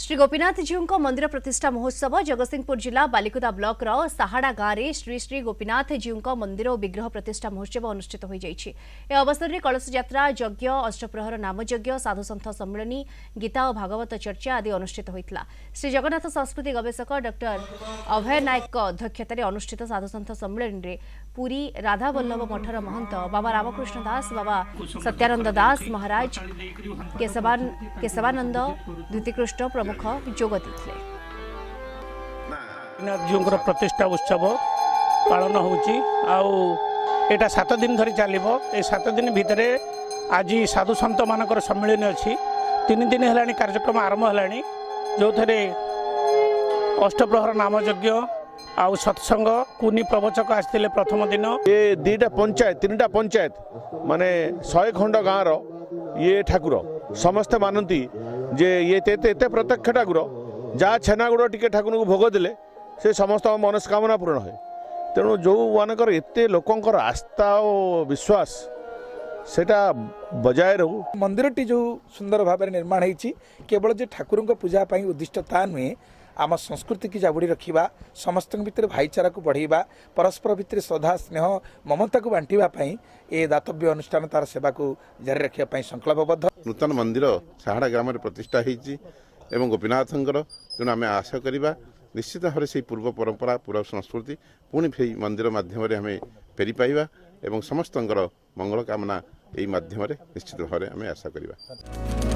श्री गोपीनाथ जीउ मंदिर प्रतिष्ठा महोत्सव जगतसिंहपुर जिला बालिकुदा ब्लॉक साहाड़ा गाँव में श्री श्री गोपीनाथ जीउ मंदिर और विग्रह प्रतिष्ठा महोत्सव अनुष्ठित हो जाइए। अवसर में कलश यात्रा यज्ञ अष्टप्रहर नामयज्ञ साधुसंत सम्मिलनी गीता और भागवत चर्चा आदि अनुष्ठित होता। श्री जगन्नाथ संस्कृति गवेषक डॉक्टर अभय नायक अध्यक्षतार अनुष्ठित साधुसंत सम्मिलन में पुरी राधा वल्लभ मठर महंत बाबा रामकृष्ण दास बाबा सत्यानंद दास महाराज केशवानंद द्वितीकृष्ण प्रमुख जोग देते। गोपीनाथ प्रतिष्ठा उत्सव पालन होची एटा 7 दिन धरी चलिबो। ए 7 दिन भितर आज साधु संत मानकर सम्मिलन अच्छी 3 दिन है कार्यक्रम आरंभ है जो थे अष्टप्रहर नामयज्ञ आउ सत्संग कुनी प्रवचक आसते प्रथम दिन। ये 2टा पंचायत 3टा पंचायत माने 100 खंड गाँव ये ठाकुर समस्ते मानती जे ये एते प्रत्यक्ष ठाकुर जहाँ छेनागुड़ टिके ठाकुर को भोग देले से समस्त मनस्कामना पूर्ण है। तेणु जो मानकर एते लोकंकर आस्था और विश्वास सेटा बजाय रहू। मंदिरटी जो सुंदर भाव निर्माण होती केवल जे ठाकुर पूजा उद्दिष्ट ता नुहे आम संस्कृति की जाबुड़ी रखा समस्त भितर भाईचारा को बढ़ावा परस्पर भितर श्रद्धा स्नेह ममता को बांटापी ए दातव्य अनुष्ठान तार सेवा को जारी रखापी संकल्पबद्ध। नूतन मंदिर साहाड़ा ग्राम में प्रतिष्ठा होती गोपीनाथंकर तेणु आम आशा करवा निश्चित भाव से पूर्व परंपरा पूर्व संस्कृति पुणी से मंदिर मध्यम आम फेरी पाइबा एवं समस्त मंगल कामना यही मध्यम निश्चित भाव आम आशा करवा।